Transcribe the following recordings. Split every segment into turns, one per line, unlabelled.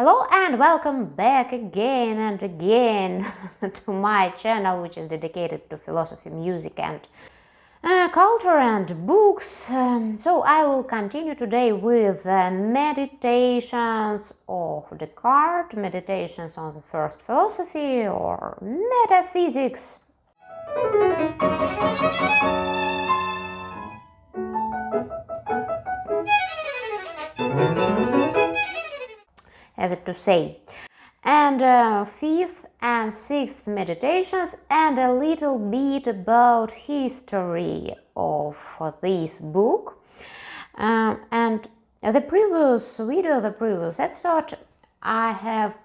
Hello and welcome back again and again to my channel, which is dedicated to philosophy, music and culture and books. So I will continue today with meditations of Descartes, meditations on the first philosophy or metaphysics. As it to say, and fifth and sixth meditations, and a little bit about history of this book. And the previous video, the previous episode, I have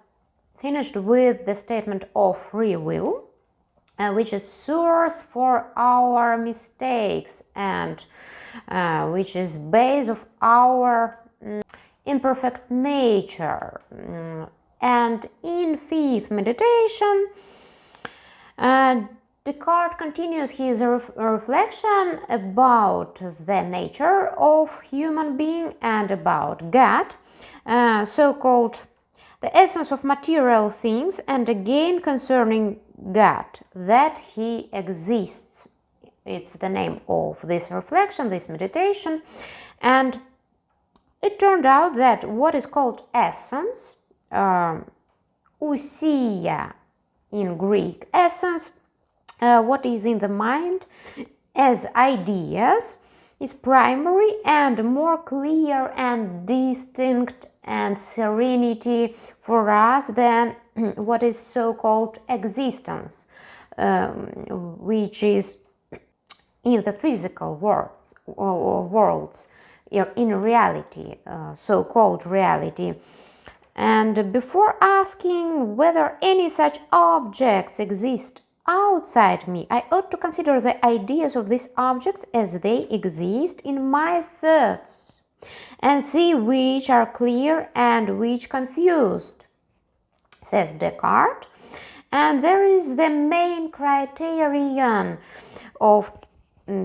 finished with the statement of free will, which is source for our mistakes and which is base of our imperfect nature. And in fifth meditation, Descartes continues his reflection about the nature of human being and about God, so-called the essence of material things, and again concerning God, that he exists. It's the name of this reflection, this meditation. And it turned out that what is called essence, ousia in Greek, essence, what is in the mind as ideas, is primary and more clear and distinct and serenity for us than what is so-called existence, which is in the physical worlds, in reality, so-called reality. And before asking whether any such objects exist outside me, I ought to consider the ideas of these objects as they exist in my thoughts, and see which are clear and which confused, says Descartes. And there is the main criterion of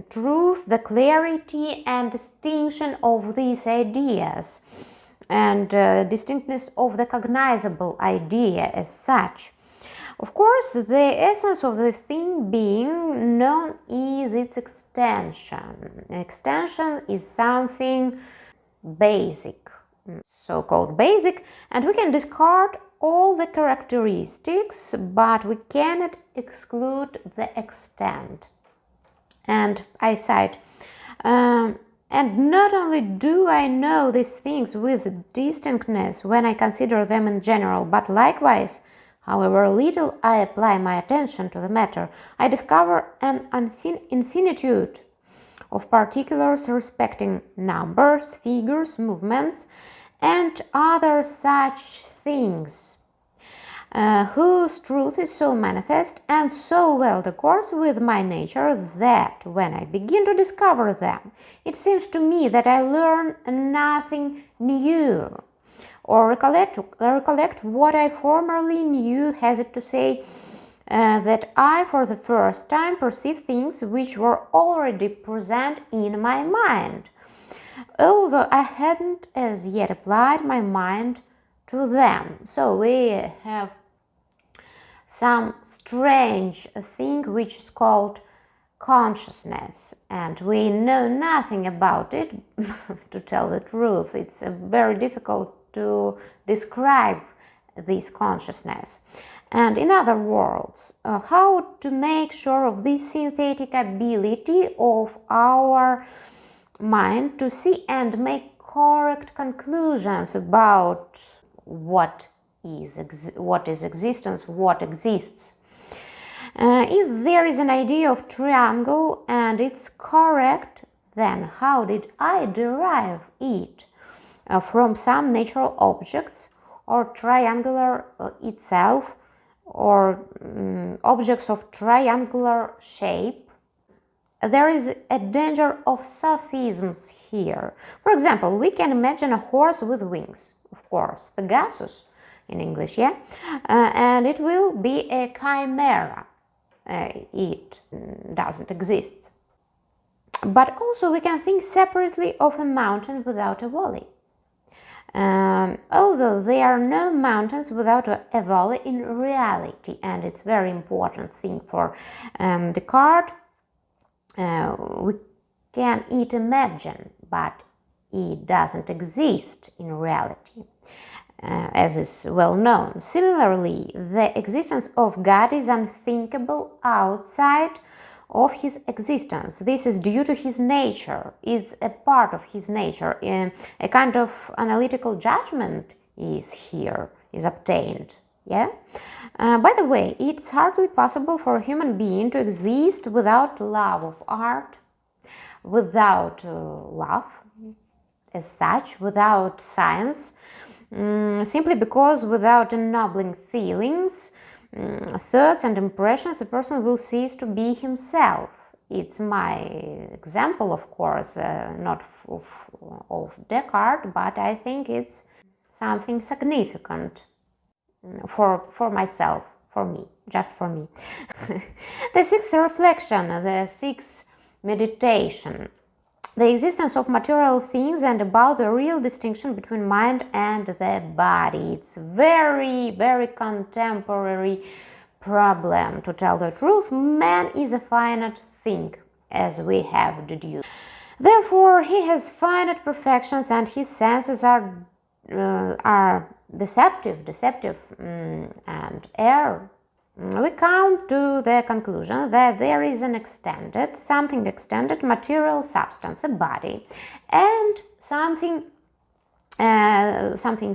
truth, the clarity and distinction of these ideas, and distinctness of the cognizable idea as such. Of course, the essence of the thing being known is its extension. Extension is something basic, so-called basic, and we can discard all the characteristics, but we cannot exclude the extent. And I cite, and not only do I know these things with distinctness when I consider them in general, but likewise, however little I apply my attention to the matter, I discover an infinitude of particulars respecting numbers, figures, movements, and other such things, whose truth is so manifest and so well accords with my nature that when I begin to discover them, it seems to me that I learn nothing new, or recollect what I formerly knew, has it to say, that I for the first time perceive things which were already present in my mind, although I hadn't as yet applied my mind to them. So we have some strange thing which is called consciousness, and we know nothing about it. To tell the truth, it's very difficult to describe this consciousness. And in other words, how to make sure of this synthetic ability of our mind to see and make correct conclusions about what is existence, what exists. If there is an idea of triangle and it's correct, then how did I derive it? From some natural objects, or triangular itself, or objects of triangular shape? There is a danger of sophisms here. For example, we can imagine a horse with wings, of course, Pegasus in English, yeah? And it will be a chimera. It doesn't exist. But also we can think separately of a mountain without a valley. Although there are no mountains without a valley in reality, and it's very important thing for Descartes. We can imagine, but it doesn't exist in reality, as is well known. Similarly, the existence of God is unthinkable outside of his existence. This is due to his nature. It's a part of his nature. A kind of analytical judgment is obtained. Yeah. By the way, it's hardly possible for a human being to exist without love of art, without love as such, without science, simply because without ennobling feelings, thoughts and impressions, a person will cease to be himself. It's my example, of course, not of Descartes, but I think it's something significant for myself, for me, just for me. The sixth reflection, the sixth meditation, the existence of material things and about the real distinction between mind and the body. It's very, very contemporary problem. To tell the truth, man is a finite thing, as we have deduced. Therefore, he has finite perfections, and his senses are deceptive and err. We come to the conclusion that there is something extended material substance, a body, and something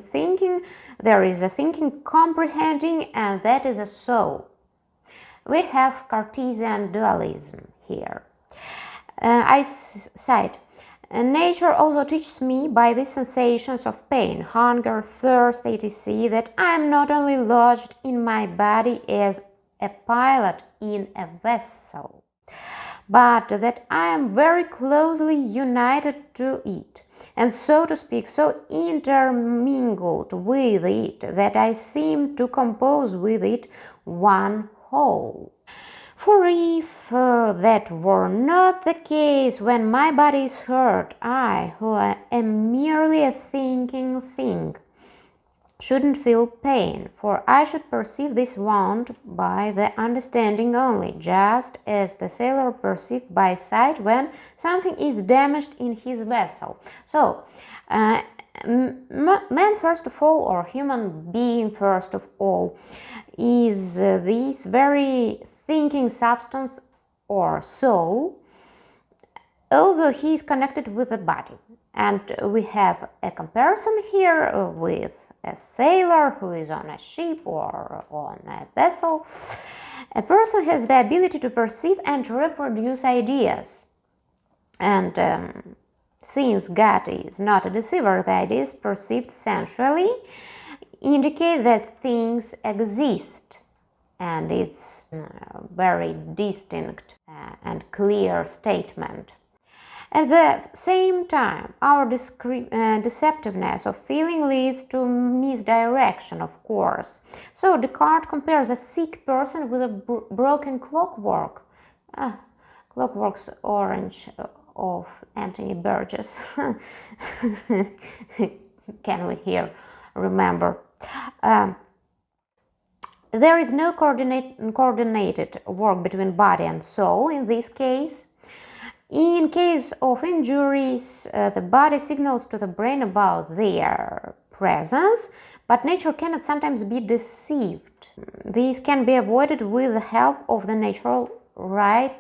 thinking. There is a thinking, comprehending, and that is a soul. We have Cartesian dualism here. I cite, nature also teaches me by these sensations of pain, hunger, thirst, etc., that I am not only lodged in my body as a pilot in a vessel, but that I am very closely united to it, and so to speak, so intermingled with it, that I seem to compose with it one whole. For if that were not the case, when my body is hurt, I, who am merely a thinking thing, shouldn't feel pain, for I should perceive this wound by the understanding only, just as the sailor perceives by sight when something is damaged in his vessel. So, man first of all, or human being first of all, is this very thinking substance or soul, although he is connected with the body. And we have a comparison here with a sailor who is on a ship or on a vessel. A person has the ability to perceive and reproduce ideas. And since God is not a deceiver, the ideas perceived sensually indicate that things exist. And it's a very distinct and clear statement. At the same time, our deceptiveness of feeling leads to misdirection, of course. So Descartes compares a sick person with a broken clockwork. Clockwork's Orange of Anthony Burgess. Can we here remember? There is no coordinated work between body and soul in this case. In case of injuries, the body signals to the brain about their presence, but nature cannot sometimes be deceived. This can be avoided with the help of the natural light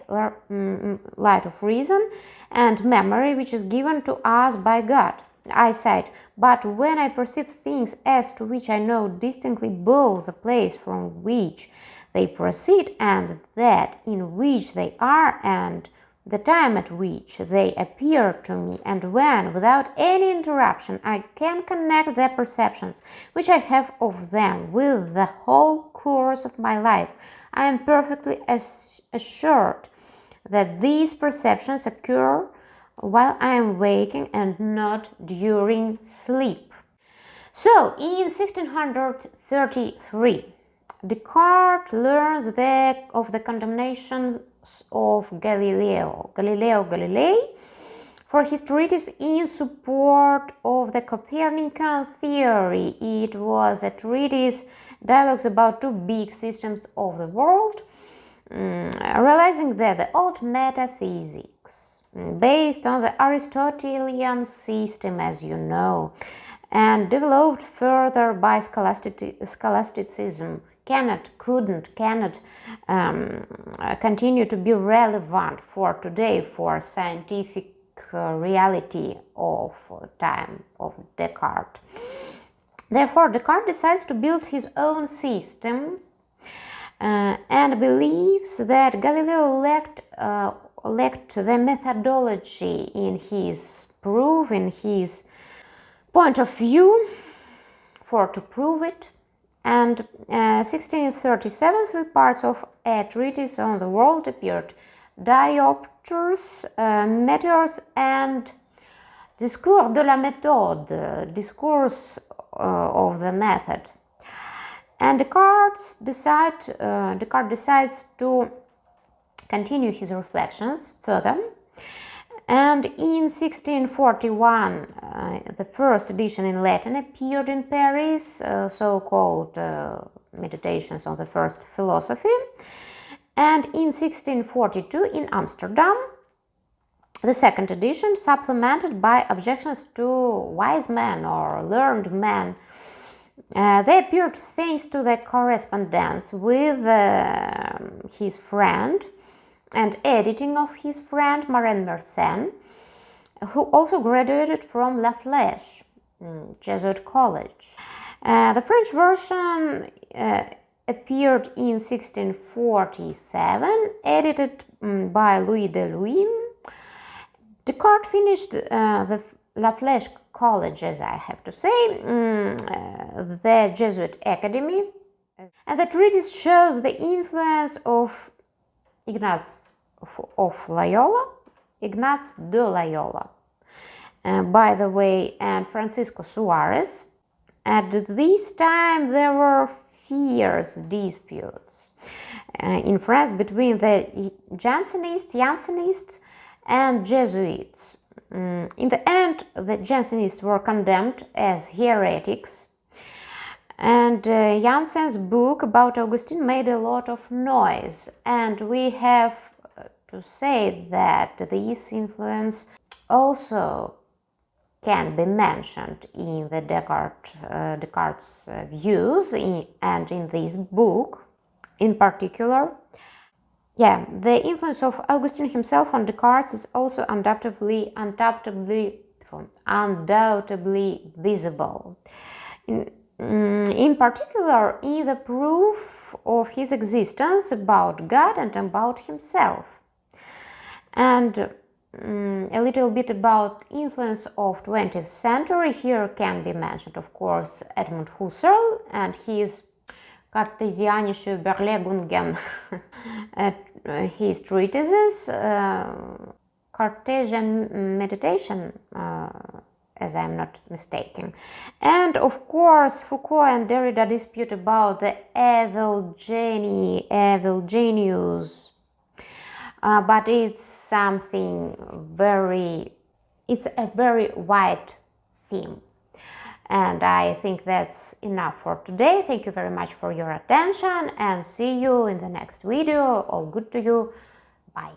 of reason and memory, which is given to us by God. I cite, but when I perceive things as to which I know distinctly both the place from which they proceed and that in which they are, and the time at which they appear to me, and when, without any interruption, I can connect the perceptions which I have of them with the whole course of my life, I am perfectly assured that these perceptions occur while I am waking and not during sleep. So, in 1633, Descartes learns of the condemnations of Galileo Galilei for his treatise in support of the Copernican theory. It was a treatise, dialogues about two big systems of the world, realizing that the old metaphysics, based on the Aristotelian system, as you know, and developed further by scholasticism, cannot continue to be relevant for today, for scientific reality of time of Descartes. Therefore, Descartes decides to build his own systems and believes that Galileo lacked the methodology in his proof, in his point of view, to prove it. And 1637, 3 parts of a treatise on the world appeared: Diopters, Meteors, and Discours de la méthode, discourse of the method. And Descartes decides to continue his reflections further. And in 1641, the first edition in Latin appeared in Paris, so-called Meditations on the First Philosophy. And in 1642, in Amsterdam, the second edition, supplemented by objections to wise men or learned men. They appeared thanks to the correspondence with his friend and editing of his friend Marin Mersenne, who also graduated from La Flèche Jesuit College. The French version appeared in 1647, edited by Louis de Luynes. Descartes finished the La Flèche College, as I have to say, the Jesuit Academy, and the treatise shows the influence of Ignaz de Loyola, by the way, and Francisco Suarez. At this time, there were fierce disputes in France between the Jansenists and Jesuits. In the end, the Jansenists were condemned as heretics, and Janssen's book about Augustine made a lot of noise, and we have to say that this influence also can be mentioned in the Descartes' views and in this book in particular. Yeah, the influence of Augustine himself on Descartes is also undoubtedly visible. In particular, in the proof of his existence about God and about himself. And a little bit about influence of 20th century. Here can be mentioned, of course, Edmund Husserl and his Cartesianische Überlegungen, his treatises, Cartesian Meditation, as I'm not mistaken. And of course, Foucault and Derrida dispute about the evil genius, but it's a very wide theme. And I think that's enough for today. Thank you very much for your attention and see you in the next video. All good to you. Bye.